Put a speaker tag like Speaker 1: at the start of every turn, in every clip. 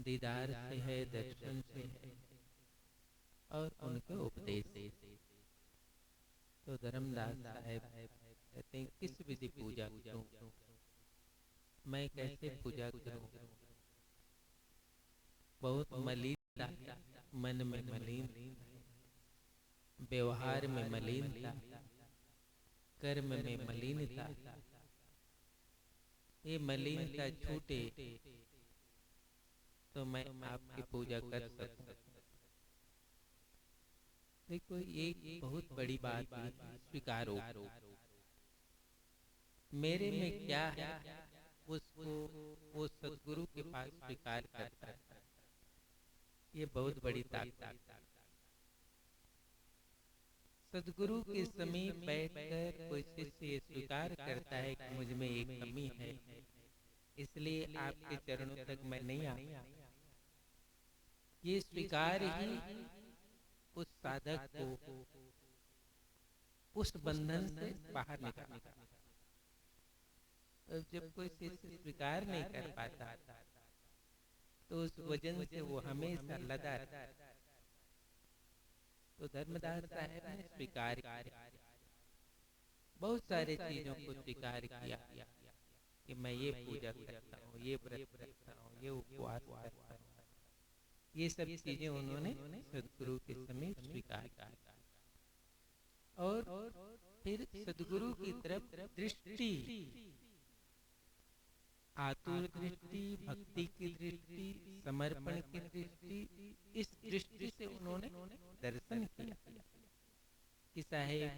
Speaker 1: दीदार से है, दर्शन से है और उनके उपदेश से। तो धर्मदास साहेब कहते हैं किस विधि पूजा करूं, मैं कैसे पूजा करूं, बहुत मलिनता मन में मलिन, व्यवहार में मलिनता, कर्म में मलिनता, ये मलिनता छूटे तो मैं आपकी पूजा कर सकूं। देखो ये बहुत बड़ी बात है, स्वीकारो मेरे में क्या है, उसको वो सदगुरु के पास स्वीकार करता है। ये बहुत बड़ी ताकत। सदगुरु के समीप बैठकर कोई शिष्य ये स्वीकार करता है कि मुझ में एक कमी है, इसलिए आपके चरणों तक मैं नहीं आ, ये स्वीकार ही उस साधक को उस बंधन से बाहर निकालता। और जब कोई शिष्य स्वीकार नहीं कर पाता तो उस वजन से वो हमेशा लदा रहता। तो धर्मदास साहब ने स्वीकार किया, बहुत सारे चीजों को स्वीकार किया कि मैं ये पूजा करता हूँ, ये व्रत करता हूँ, ये उपवास करता हूँ। ये सब चीजें उन्होंने सदगुरु के समीप स्वीकार किया और फिर सदगुरु की तरफ दृष्टि, आतुर दृष्टि, भक्ति की दृष्टि, समर्पण की दृष्टि, इस दृष्टि से उन्होंने दर्शन किया कि साहेब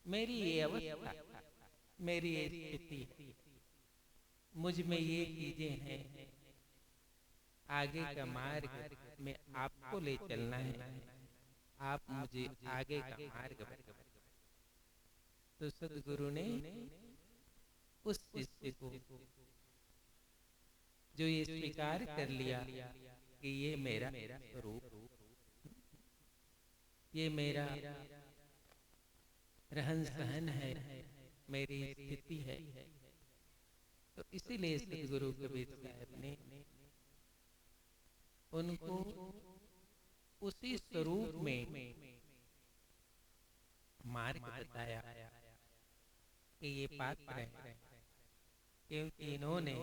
Speaker 1: मेरी ये अवस्था, मेरी ये स्थिति है, मुझ में ये चीजें हैं, आगे का मार्ग में आपको ले चलना है, आप मुझे आगे का मार्ग बताएं। तो सदगुरु ने उस शिष्य को जो ये स्वीकार कर लिया कि ये मेरा स्वरूप, ये मेरा रहन सहन है, मेरी स्थिति है, तो इसीलिए सदगुरु कबीर साहब ने उनको उसी स्वरूप में मार्ग बताया कि ये पात्र है, क्योंकि इन्होंने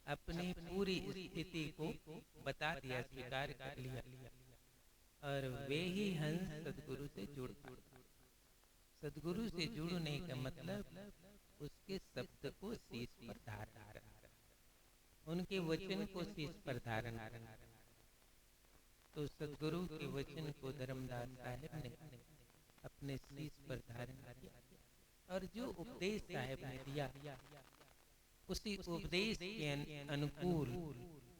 Speaker 1: अपनी पूरी स्थिति को बता दिया, स्वीकार कर लिया और वे ही हंस सदगुरु से जुड़ पाए। सदगुरु से जुड़ने का मतलब उसके शब्द को शीश पर धारण करना, उनके वचन को शीश पर धारण करना। तो सदगुरु के वचन को धर्मदास साहब ने अपने शीश पर धारण किया और जो उपदेश साहब ने दिया उसी उपदेश के अनुकूल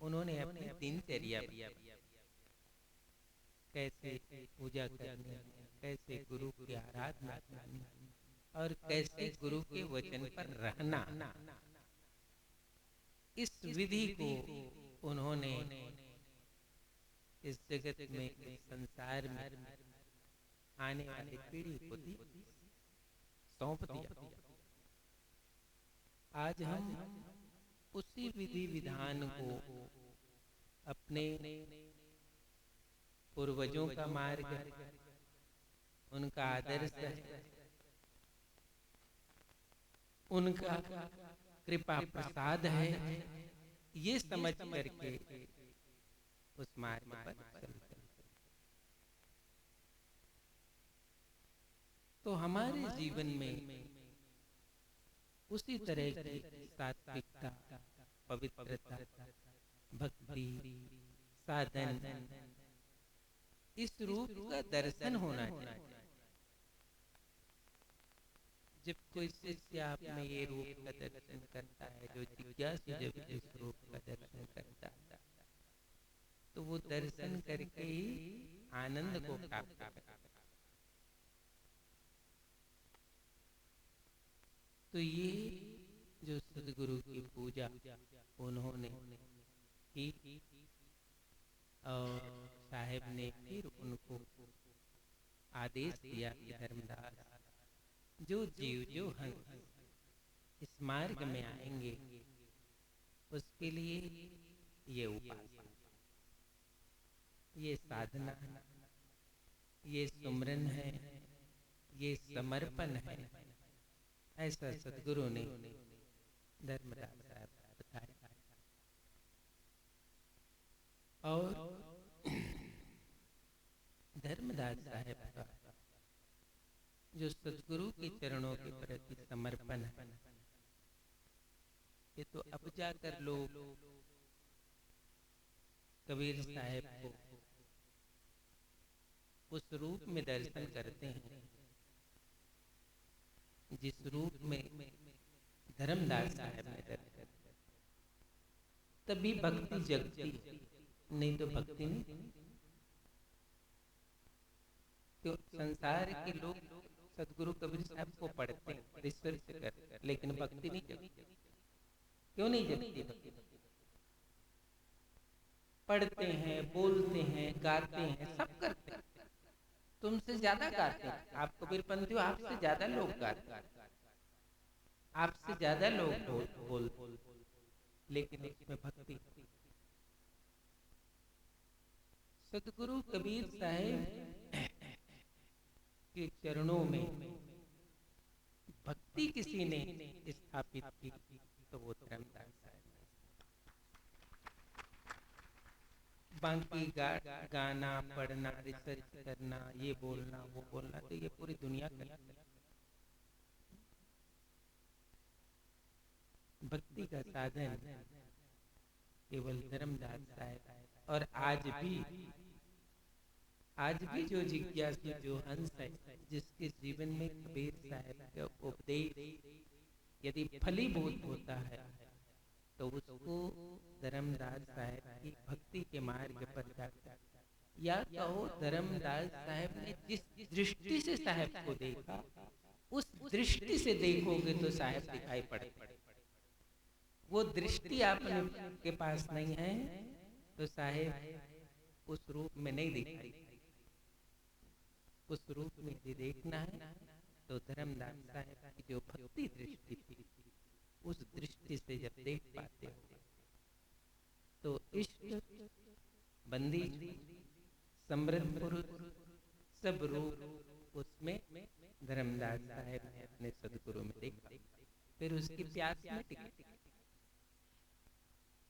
Speaker 1: उन्होंने अपनी दिनचर्या कैसे पूजा करनी, कैसे गुरु की आराधना करनी और कैसे गुरु के वचन पर रहना, इस विधि को उन्होंने इस जगत में, इस संसार में आने वाली पीढ़ी को सौंप दिया। आज हम उसी विधि विधान को अपने पूर्वजों का मार्ग, उनका आदर्श है, उनका कृपा प्रसाद है, ये समझ करके उस मार्ग पर चलते। तो हमारे जीवन में उसी तरह की सात्विकता, पवित्रता, भक्ति, साधन, इस रूप का दर्शन होना चाहिए। जब कोई शिष्य आप में ये रूप का दर्शन करता है, जो जिज्ञासु जब इस रूप का दर्शन करता है, तो वो दर्शन करके ही आनंद को प्राप्त करता है। तो ये जो सदगुरु की पूजा उन्होंने की और साहेब ने फिर उनको आदेश दिया कि धर्मदास, जो जीव जो हंस इस मार्ग में आएंगे उसके लिए ये उपासना, ये साधना, ये सुमरन है, ये समर्पण है। ऐसा सदगुरु ने धर्मदास साहब बताया। और धर्मदास साहब का जो सदगुरु के चरणों के प्रति समर्पण है, ये तो अब जाकर लोग कबीर साहब को उस रूप में दर्शन करते हैं जिस रूप में धर्मदास साहब ने दर्शन, तभी भक्ति जगती, नहीं तो भक्ति नहीं। क्यों संसार के लोग सदगुरु कबीर साहब को पढ़ते हैं, रिसर्च करते हैं, लेकिन भक्ति नहीं जगती। क्यों नहीं जगती भक्ति? पढ़ते हैं, बोलते हैं, गाते हैं, सब करते हैं, तुमसे ज्यादा गाते हैं। आप कबीरपंथी हो, आपसे ज्यादा लोग गाते हैं, आपसे ज्यादा लोग बोलते, लेकिन इसमें भक्ति। सदगुरु कबीर साहब के चरणों में भक्ति किसी ने स्थापित की तो वो धर्मदास साहब। बाकी गाना, पढ़ना, रिसर्च करना, ये बोलना, वो बोलना, तो ये पूरी दुनिया करती है। भक्ति का साधन केवल धर्मदास साहब। और आज भी जो जिज्ञासु, जो हंस है, जिसके जीवन में कबीर साहब का उपदेश यदि फलीभूत होता है तो उसको धर्मदास साहब की भक्ति के मार्ग पर जाता, या कहो धर्मदास साहब ने जिस दृष्टि से साहब को देखा, उस दृष्टि से देखोगे तो साहब दिखाई पड़े। वो दृष्टि आपने के पास नहीं है तो साहब उस रूप में नहीं दिखाई। उस रूप में यदि देखना है तो धर्मदास साहब की जो भक्ति दृष्टि थी, उस दृष्टि से जब देख पाते हो तो इष्ट, बंदी, समृद्ध पुरुष, सब रूप उसमें धर्मदास साहब ने अपने सदगुरु में देखा। फिर उसकी प्यास मिट गई।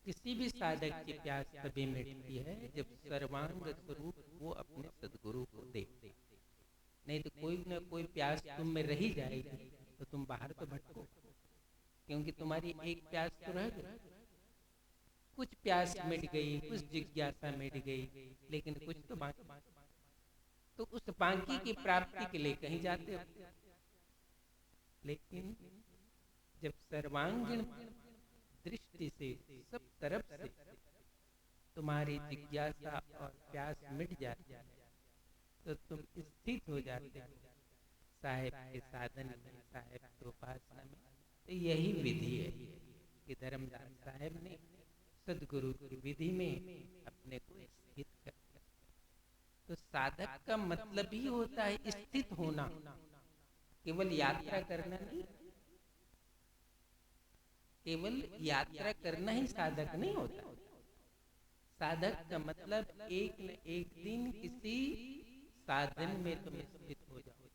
Speaker 1: किसी भी साधक की प्यास तभी मिटती है जब सर्वांग स्वरूप वो अपने सदगुरु को देखते। नहीं तो कोई न कोई प्यास तुम में रही जाएगी तो तुम बाहर तो भटको, क्योंकि तुम्हारी एक प्यास तो रह गई। कुछ प्यास मिट गई, कुछ जिज्ञासा मिट गई, लेकिन कुछ तो बाकी। तो उस बाकी की प्राप्ति के लिए कहीं जाते हो। लेकिन जब सर्वांगीण दृष्टि से सब तरफ से तुम्हारी जिज्ञासा और प्यास मिट जाती है तो तुम स्थित हो जाते हो साहेब के साधन में, साहेब की उपासना में। तो यही विधि है कि धर्मदास साहब ने सदगुरु की विधि में अपने को स्थित कर दिया। तो साधक का मतलब ही होता है स्थित होना, केवल यात्रा करना नहीं। केवल यात्रा करना ही साधक नहीं होता। साधक का मतलब एक न एक दिन किसी साधन में तुम स्थित हो जाओ,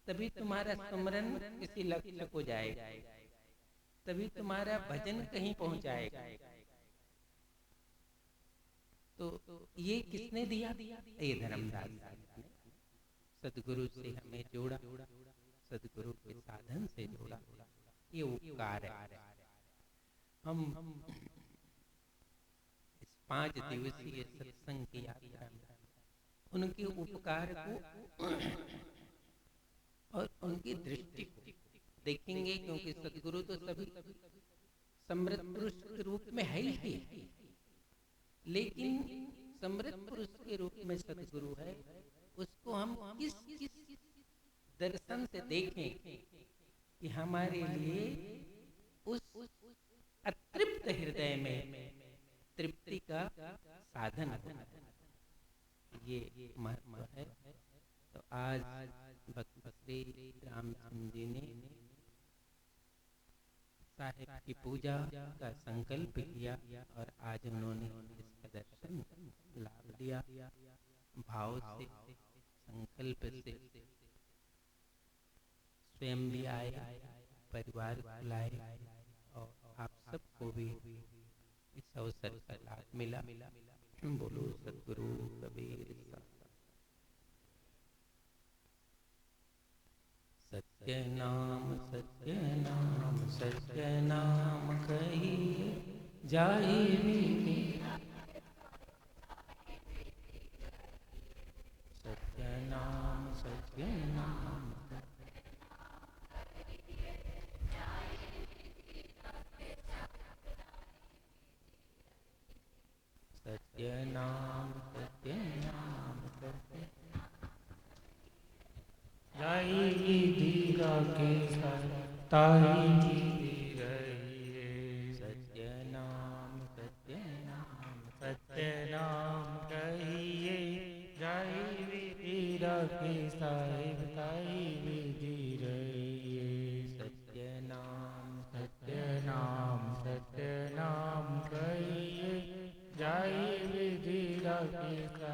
Speaker 1: तभी तुम्हारा स्मरण किसी लक्ष्य को जाएगा, तभी तुम्हारा भजन कहीं पहुंचाएगा। तो ये किसने दिया? ये धर्मदास साहब ने सदगुरु से हमें जोड़ा, सदगुरु के साधन से जोड़ा। ये उपकार है। हम इस 5 दिवसीय सत्संग की यात्रा में उनके उपकार को और उनकी दृष्टि को देखेंगे, क्योंकि सदगुरु तो सभी समृद्ध पुरुष के रूप में है ही, लेकिन समृद्ध पुरुष के रूप में सदगुरु है, उसको हम किस दर्शन से देखें कि हमारे लिए उस अतृप्त हृदय में तृप्ति का साधन होना। ये महत्व है। तो आज भक्त श्री रामचंद्र जी ने साहिब की पूजा का संकल्प किया और आज उन्होंने इसका दर्शन लाभ लिया। भाव से, संकल्प से स्वयं भी आए, परिवार बुलाए और आप सबको भी इस अवसर का लाभ मिला। बोलो सद्गुरु कबीर साहब। सत्य नाम सत्य नाम कहिए जाए विधि। सत्य नाम सत्य नाम सत्य नाम सत्य नाम सत्य
Speaker 2: जाई विधि के ताई विधि रहिए।
Speaker 1: सत्य नाम
Speaker 2: सत्य नाम कहिए जाई विधि के साहिब ताई विधि रहिए।
Speaker 1: सत्य नाम
Speaker 2: सत्य नाम कहिए जाई विधि के